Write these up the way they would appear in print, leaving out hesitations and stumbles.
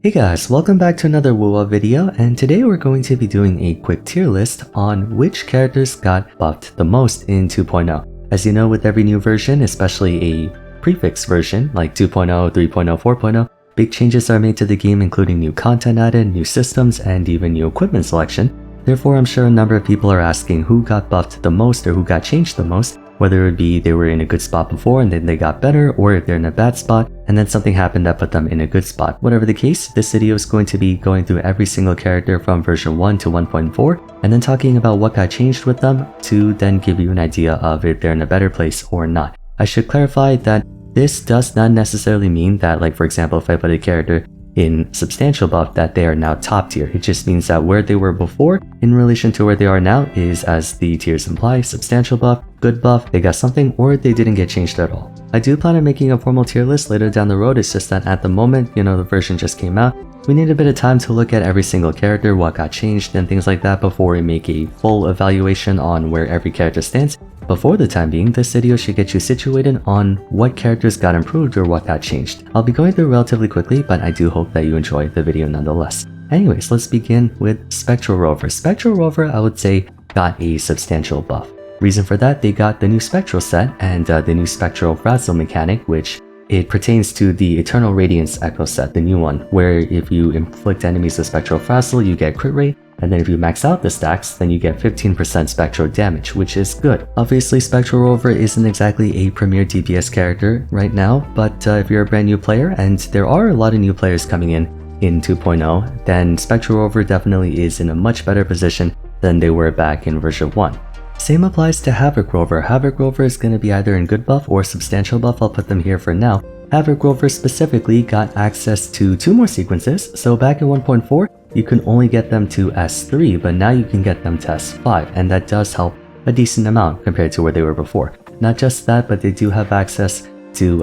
Hey guys, welcome back to another Wuwa video, and today we're going to be doing a quick tier list on which characters got buffed the most in 2.0. As you know, with every new version, especially a prefix version like 2.0, 3.0, 4.0, big changes are made to the game, including new content added, new systems, and even new equipment selection. Therefore, I'm sure a number of people are asking who got buffed the most or who got changed the most, whether it be they were in a good spot before and then they got better, or if they're in a bad spot and then something happened that put them in a good spot. Whatever the case, this video is going to be going through every single character from version 1 to 1.4 and then talking about what got changed with them to then give you an idea of if they're in a better place or not. I should clarify that this does not necessarily mean that, like for example, if I put a character in substantial buff, that they are now top tier. It just means that where they were before in relation to where they are now is, as the tiers imply, substantial buff, good buff, they got something, or they didn't get changed at all. I do plan on making a formal tier list later down the road. It's just that at the moment, the version just came out. We need a bit of time to look at every single character, what got changed, and things like that before we make a full evaluation on where every character stands. But for the time being, this video should get you situated on what characters got improved or what got changed. I'll be going through relatively quickly, but I do hope that you enjoy the video nonetheless. Anyways, let's begin with Spectral Rover. Spectral Rover, I would say, got a substantial buff. Reason for that, they got the new Spectral set and the new Spectral Frazzle mechanic, which it pertains to the Eternal Radiance Echo set, the new one, where if you inflict enemies with Spectral Frazzle, you get crit rate, and then if you max out the stacks, then you get 15% spectral damage, which is good. Obviously, Spectral Rover isn't exactly a premier DPS character right now, but if you're a brand new player, and there are a lot of new players coming in 2.0, then Spectral Rover definitely is in a much better position than they were back in version 1. Same applies to Havoc Rover. Havoc Rover is going to be either in good buff or substantial buff. I'll put them here for now. Havoc Rover specifically got access to 2 more sequences. So back in 1.4, you can only get them to S3, but now you can get them to S5, and that does help a decent amount compared to where they were before. Not just that, but they do have access to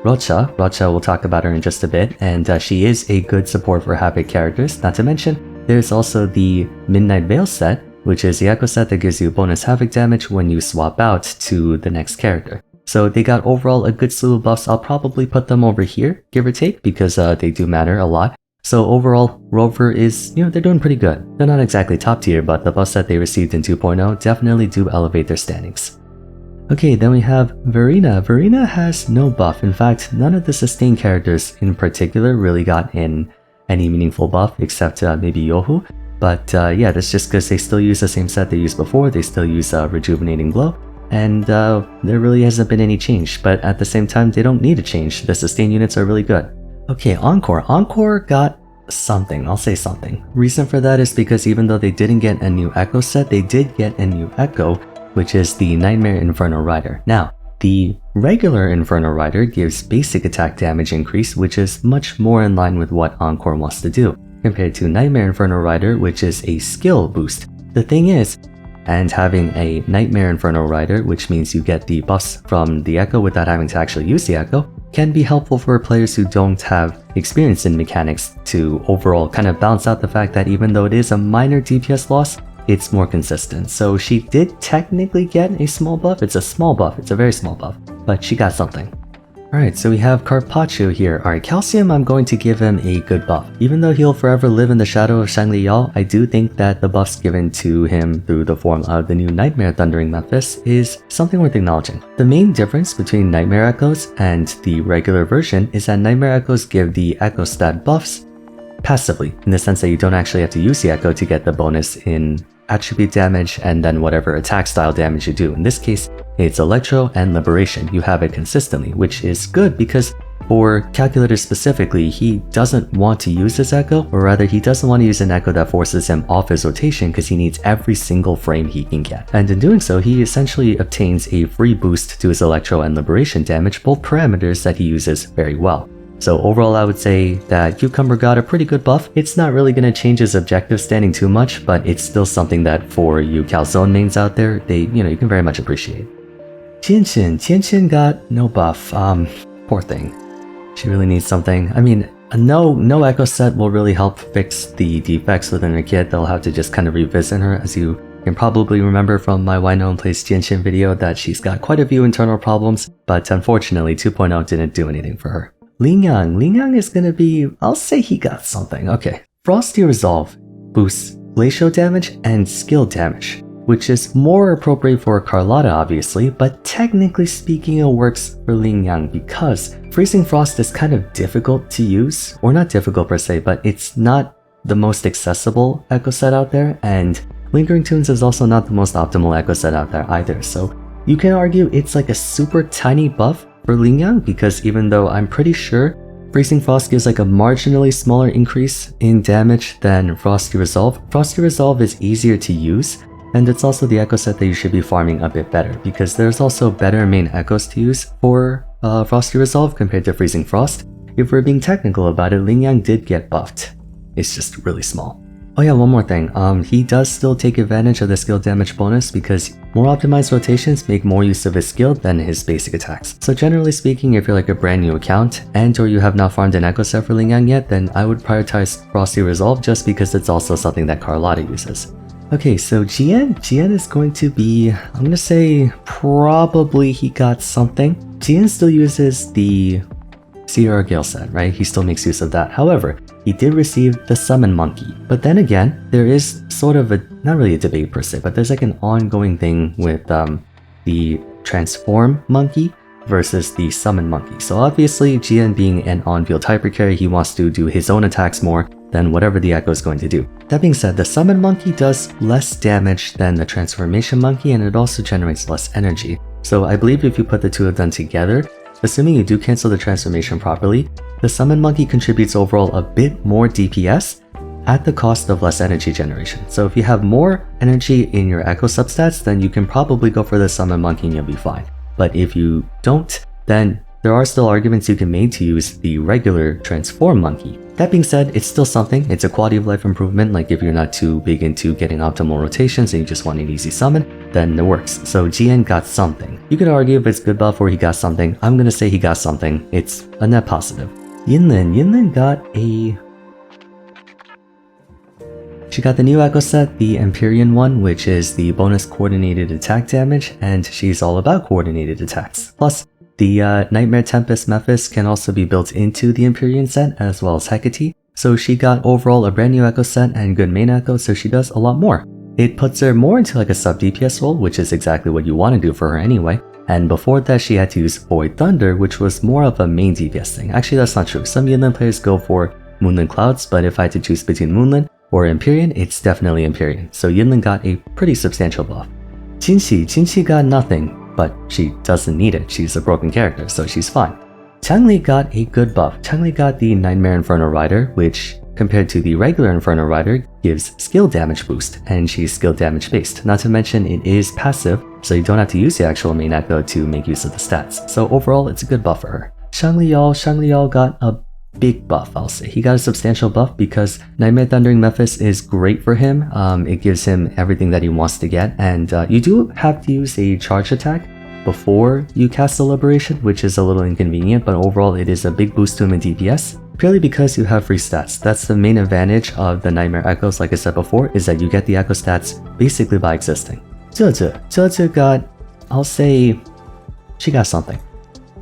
Rocha. Rocha, we'll talk about her in just a bit, and she is a good support for Havoc characters. Not to mention, there's also the Midnight Veil set, which is the Echo set that gives you bonus Havoc damage when you swap out to the next character. So they got overall a good slew of buffs. I'll probably put them over here, give or take, because they do matter a lot. So overall, Rover is, they're doing pretty good. They're not exactly top tier, but the buffs that they received in 2.0 definitely do elevate their standings. Okay, then we have Verena. Verena has no buff. In fact, none of the sustained characters in particular really got in any meaningful buff, except maybe Yohu. But yeah, that's just because they still use the same set they used before. They still use Rejuvenating Glow, and there really hasn't been any change. But at the same time, they don't need a change. The sustain units are really good. Okay, Encore. Encore got something. I'll say something. Reason for that is because even though they didn't get a new Echo set, they did get a new Echo, which is the Nightmare Inferno Rider. Now, the regular Inferno Rider gives basic attack damage increase, which is much more in line with what Encore wants to do, compared to Nightmare Inferno Rider, which is a skill boost. The thing is, and having a Nightmare Inferno Rider, which means you get the buffs from the Echo without having to actually use the Echo, can be helpful for players who don't have experience in mechanics to overall kind of balance out the fact that even though it is a minor DPS loss, it's more consistent. So she did technically get a small buff. It's a small buff. It's a very small buff, but she got something. Alright, so we have Carpaccio here. Alright, Calcium, I'm going to give him a good buff. Even though he'll forever live in the shadow of Shangli Yao, I do think that the buffs given to him through the form of the new Nightmare Thundering Memphis is something worth acknowledging. The main difference between Nightmare Echoes and the regular version is that Nightmare Echoes give the Echo stat buffs passively, in the sense that you don't actually have to use the Echo to get the bonus in attribute damage and then whatever attack style damage you do. In this case, it's Electro and Liberation. You have it consistently, which is good because for Calculator specifically, he doesn't want to use his Echo, or rather he doesn't want to use an Echo that forces him off his rotation because he needs every single frame he can get. And in doing so, he essentially obtains a free boost to his Electro and Liberation damage, both parameters that he uses very well. So overall, I would say that Cucumber got a pretty good buff. It's not really going to change his objective standing too much, but it's still something that for you Calzone mains out there, you can very much appreciate. Tianqin got no buff. Poor thing. She really needs something. I mean, no Echo set will really help fix the defects within her kit. They'll have to just kind of revisit her. As you can probably remember from my Why No One Plays Tianqin video, that she's got quite a few internal problems, but unfortunately 2.0 didn't do anything for her. Ling Yang is gonna be, I'll say he got something. Okay. Frosty Resolve boosts glacial damage and skill damage, which is more appropriate for Carlotta obviously, but technically speaking it works for Ling Yang because Freezing Frost is kind of difficult to use, or not difficult per se, but it's not the most accessible echo set out there, and Lingering Tunes is also not the most optimal echo set out there either, so you can argue it's like a super tiny buff for Ling Yang because even though I'm pretty sure Freezing Frost gives like a marginally smaller increase in damage than Frosty Resolve is easier to use, and it's also the echo set that you should be farming a bit better because there's also better main echoes to use for Frosty Resolve compared to Freezing Frost. If we're being technical about it, Ling Yang did get buffed. It's just really small. Oh yeah, one more thing. He does still take advantage of the skill damage bonus because more optimized rotations make more use of his skill than his basic attacks. So generally speaking, if you're like a brand new account and or you have not farmed an echo set for Ling Yang yet, then I would prioritize Frosty Resolve just because it's also something that Carlotta uses. Okay, so GN is going to be, I'm gonna say probably he got something. GN still uses the Sierra Gale set, right? He still makes use of that. However, he did receive the Summon Monkey. But then again, there is sort of a, not really a debate per se, but there's like an ongoing thing with the Transform Monkey versus the Summon Monkey. So obviously, GN being an on-field hyper carry, he wants to do his own attacks more than whatever the Echo is going to do. That being said, the Summon Monkey does less damage than the Transformation Monkey, and it also generates less energy. So I believe if you put the two of them together, assuming you do cancel the transformation properly, the Summon Monkey contributes overall a bit more DPS at the cost of less energy generation. So if you have more energy in your Echo substats, then you can probably go for the Summon Monkey and you'll be fine. But if you don't, then there are still arguments you can make to use the regular Transform Monkey. That being said, it's still something. It's a quality of life improvement. Like if you're not too big into getting optimal rotations and you just want an easy summon, then it works. So GN got something. You could argue if it's good buff or he got something. I'm gonna say he got something. It's a net positive. Yinlin got a... She got the new Echo set, the Empyrean one, which is the bonus coordinated attack damage, and she's all about coordinated attacks. Plus, the Nightmare Tempest Mephis can also be built into the Empyrean set, as well as Hecate, so she got overall a brand new Echo set and good main Echo, so she does a lot more. It puts her more into like a sub DPS role, which is exactly what you want to do for her anyway, and before that she had to use Void Thunder, which was more of a main DPS thing. Actually, that's not true. Some Yinlin players go for Moonland Clouds, but if I had to choose between Moonland or Empyrean, it's definitely Empyrean, so Yinlin got a pretty substantial buff. Qinxi got nothing, but she doesn't need it. She's a broken character, so she's fine. Changli got a good buff. Changli got the Nightmare Inferno Rider, which compared to the regular Inferno Rider gives skill damage boost, and she's skill damage based. Not to mention it is passive, so you don't have to use the actual main Echo to make use of the stats. So overall, it's a good buff for her. Shangli Yao got a big buff, I'll say. He got a substantial buff because Nightmare Thundering Mephis is great for him. It gives him everything that he wants to get, and you do have to use a charge attack before you cast the Liberation, which is a little inconvenient, but overall it is a big boost to him in DPS, purely because you have free stats. That's the main advantage of the Nightmare Echoes, like I said before, is that you get the Echo stats basically by existing. Zhe got, I'll say, she got something.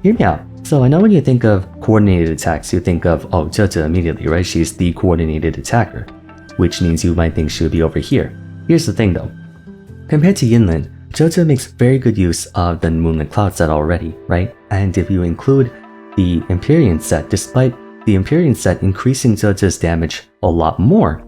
Hear me out. So I know when you think of coordinated attacks, you think of, oh, Zhe immediately, right? She's the coordinated attacker, which means you might think she would be over here. Here's the thing though. Compared to Yinlin, Zhe makes very good use of the Moonlit Cloud set already, right? And if you include the Empyrean set, despite the Empyrean set increasing Zhe's damage a lot more,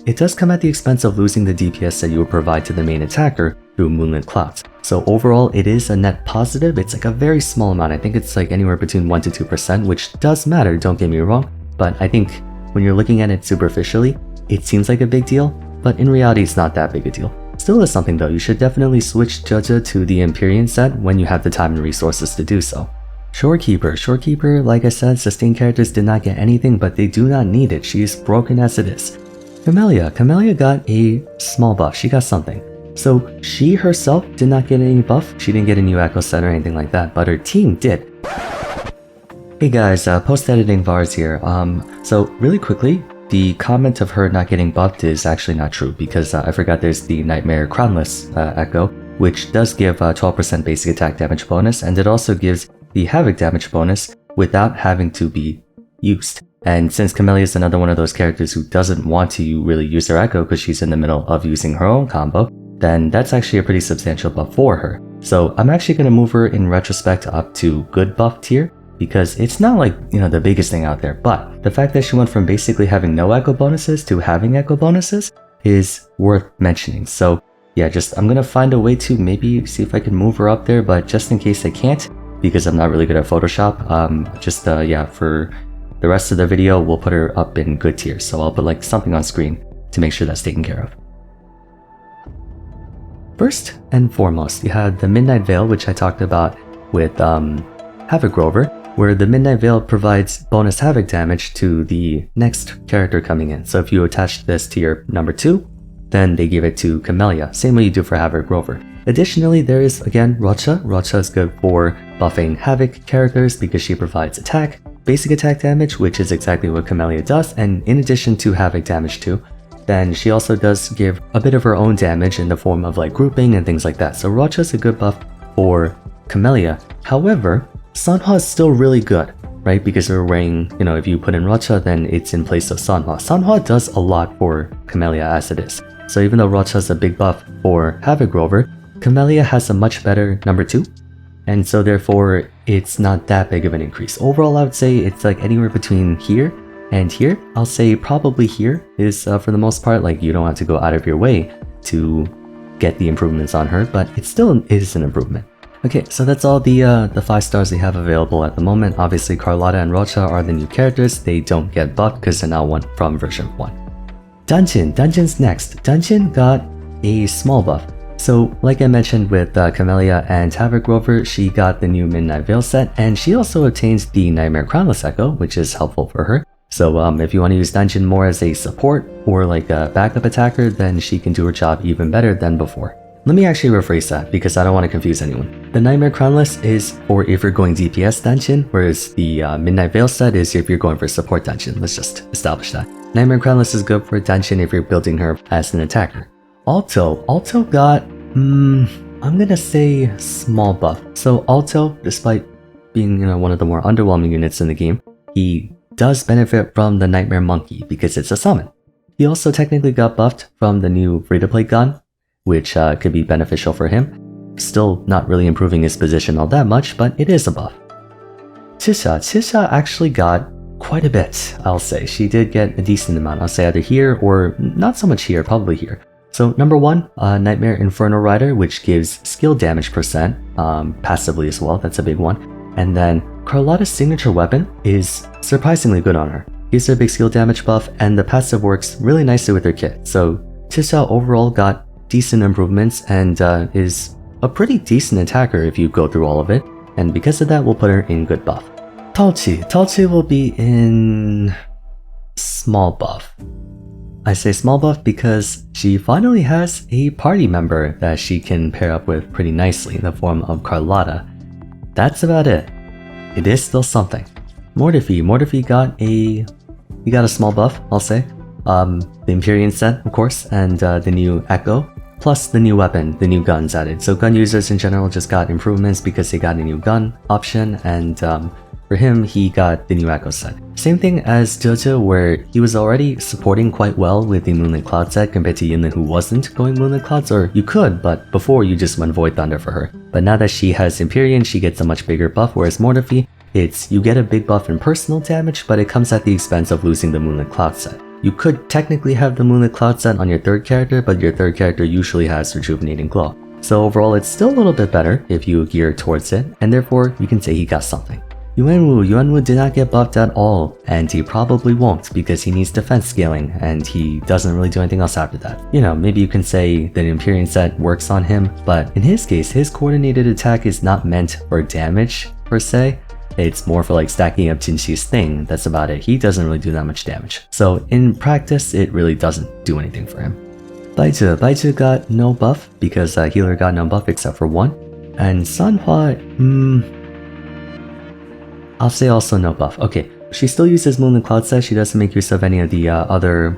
it does come at the expense of losing the DPS that you would provide to the main attacker through Moonlit Clouds. So overall, it is a net positive. It's like a very small amount. I think it's like anywhere between 1 to 2%, which does matter, don't get me wrong. But I think when you're looking at it superficially, it seems like a big deal, but in reality, it's not that big a deal. Still is something though. You should definitely switch Zhe to the Empyrean set when you have the time and resources to do so. Shorekeeper, like I said, sustained characters did not get anything, but they do not need it. She is broken as it is. Camellia got a small buff. She got something. So she herself did not get any buff. She didn't get a new Echo set or anything like that, but her team did. Hey guys, post-editing Vars here. So really quickly, the comment of her not getting buffed is actually not true because I forgot there's the Nightmare Crownless Echo, which does give 12% basic attack damage bonus, and it also gives the Havoc damage bonus, without having to be used. And since Camellia is another one of those characters who doesn't want to really use her echo because she's in the middle of using her own combo, then that's actually a pretty substantial buff for her. So I'm actually going to move her in retrospect up to good buff tier, because it's not like, you know, the biggest thing out there, but the fact that she went from basically having no echo bonuses to having echo bonuses is worth mentioning. So yeah, I'm gonna find a way to maybe see if I can move her up there, but just in case I can't, because I'm not really good at Photoshop, yeah, for the rest of the video, we'll put her up in good tier. So I'll put like something on screen to make sure that's taken care of. First and foremost, you have the Midnight Veil, which I talked about with Havoc Rover, where the Midnight Veil provides bonus Havoc damage to the next character coming in. So if you attach this to your number 2, then they give it to Camellia, same way you do for Havoc Rover. Additionally, there is, again, Rocha. Rocha is good for buffing Havoc characters because she provides attack, basic attack damage, which is exactly what Camellia does, and in addition to Havoc damage too, then she also does give a bit of her own damage in the form of like grouping and things like that. So Rocha is a good buff for Camellia. However, Sanhua is still really good, right? Because we're wearing, you know, if you put in Rocha, then it's in place of Sanhua. Sanhua does a lot for Camellia as it is. So even though Rocha is a big buff for Havoc Rover, Camellia has a much better number 2. And so therefore, it's not that big of an increase. Overall, I would say it's like anywhere between here and here. I'll say probably here is for the most part, like you don't have to go out of your way to get the improvements on her, but it still is an improvement. Okay, so that's all the 5 stars they have available at the moment. Obviously, Carlotta and Rocha are the new characters. They don't get buffed because they're now one from version 1. Dungeon's next. Dungeon got a small buff. So, like I mentioned with Camellia and Havoc Rover, she got the new Midnight Veil set, and she also obtains the Nightmare Crownless Echo, which is helpful for her. So if you want to use Dungeon more as a support or like a backup attacker, then she can do her job even better than before. Let me actually rephrase that because I don't want to confuse anyone. The Nightmare Crownless is for if you're going DPS Dungeon, whereas the Midnight Veil set is if you're going for support Dungeon. Let's just establish that. Nightmare Crownless is good for Dungeon if you're building her as an attacker. Alto got, I'm gonna say small buff. So Alto, despite being, you know, one of the more underwhelming units in the game, he does benefit from the Nightmare Monkey because it's a summon. He also technically got buffed from the new free-to-play gun, which could be beneficial for him. Still not really improving his position all that much, but it is a buff. Tisha actually got quite a bit, I'll say. She did get a decent amount, I'll say either here or not so much here, probably here. So number 1, Nightmare Inferno Rider, which gives skill damage percent, passively as well, that's a big one. And then Carlotta's signature weapon is surprisingly good on her. Gives her a big skill damage buff, and the passive works really nicely with her kit. So Tisha overall got decent improvements and is a pretty decent attacker if you go through all of it. And because of that, we'll put her in good buff. Talchi will be in small buff. I say small buff because she finally has a party member that she can pair up with pretty nicely in the form of Carlotta. That's about it. It is still something. Mortifi got a small buff, I'll say. The Empyrean set, of course, and the new Echo, plus the new weapon, the new guns added. So gun users in general just got improvements because they got a new gun option, and for him, he got the new Echo set. Same thing as Jojo, where he was already supporting quite well with the Moonlit Cloud set compared to Yinin, who wasn't going Moonlit Clouds, or you could, but before you just went Void Thunder for her. But now that she has Empyrean, she gets a much bigger buff, whereas Mortifi, you get a big buff in personal damage, but it comes at the expense of losing the Moonlit Cloud set. You could technically have the Moonlit Cloud set on your 3rd character, but your 3rd character usually has Rejuvenating Glow. So overall, it's still a little bit better if you gear towards it, and therefore you can say he got something. Yuanwu did not get buffed at all, and he probably won't because he needs defense scaling, and he doesn't really do anything else after that. You know, maybe you can say that Empyrean set works on him, but in his case, his coordinated attack is not meant for damage, per se. It's more for like stacking up Jinxi's thing, that's about it. He doesn't really do that much damage. So in practice, it really doesn't do anything for him. Baizu got no buff because Healer got no buff except for 1. And Sanhua, I'll say also no buff. Okay, she still uses Moonlit Cloud set. She doesn't make use of any of the other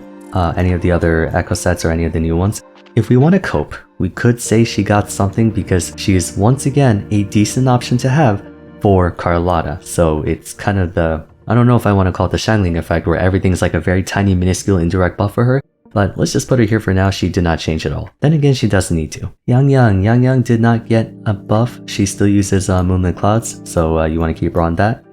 Echo sets or any of the new ones. If we want to cope, we could say she got something because she is once again a decent option to have for Carlotta. So it's kind of the, I don't know if I want to call it the Shangling effect, where everything's like a very tiny, minuscule indirect buff for her. But let's just put her here for now. She did not change at all. Then again, she doesn't need to. Yang did not get a buff. She still uses Moonlit Clouds, so you want to keep her on that.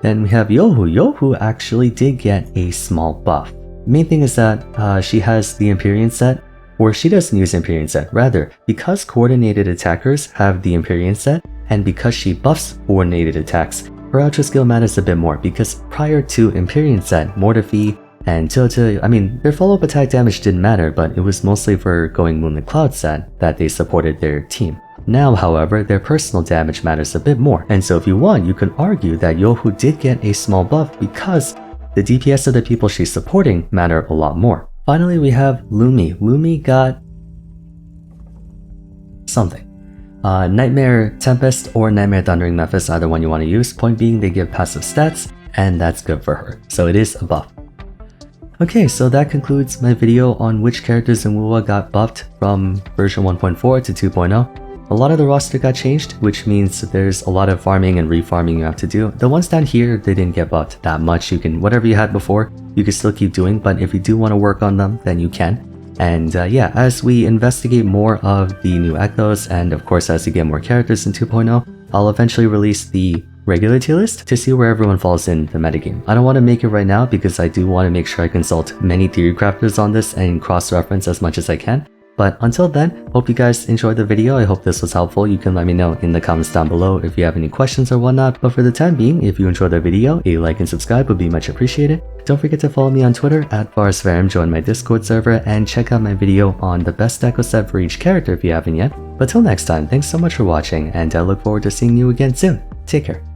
Then we have Yohu. Yohu actually did get a small buff. Main thing is that she has the Empyrean set, or she doesn't use Empyrean set. Rather, because coordinated attackers have the Empyrean set, and because she buffs coordinated attacks, her ultra skill matters a bit more, because prior to Empyrean set, Mortifi and Jojo, I mean, their follow-up attack damage didn't matter, but it was mostly for going Moonlit Cloud set that they supported their team. Now, however, their personal damage matters a bit more, and so if you want, you can argue that Yohu did get a small buff because the DPS of the people she's supporting matter a lot more. Finally, we have Lumi. Lumi got something. Nightmare Tempest or Nightmare Thundering Memphis, either one you want to use. Point being, they give passive stats, and that's good for her. So it is a buff. Okay, so that concludes my video on which characters in Wuwa got buffed from version 1.4 to 2.0. A lot of the roster got changed, which means there's a lot of farming and refarming you have to do. The ones down here, they didn't get buffed that much. You can, whatever you had before, you can still keep doing, but if you do want to work on them, then you can. And yeah, as we investigate more of the new Ectos, and of course as you get more characters in 2.0, I'll eventually release the regular tier list to see where everyone falls in the metagame. I don't want to make it right now because I do want to make sure I consult many theory crafters on this and cross-reference as much as I can. But until then, hope you guys enjoyed the video. I hope this was helpful. You can let me know in the comments down below if you have any questions or whatnot. But for the time being, if you enjoyed the video, a like and subscribe would be much appreciated. Don't forget to follow me on Twitter at Vars, join my Discord server, and check out my video on the best deco set for each character if you haven't yet. But till next time, thanks so much for watching, and I look forward to seeing you again soon. Take care.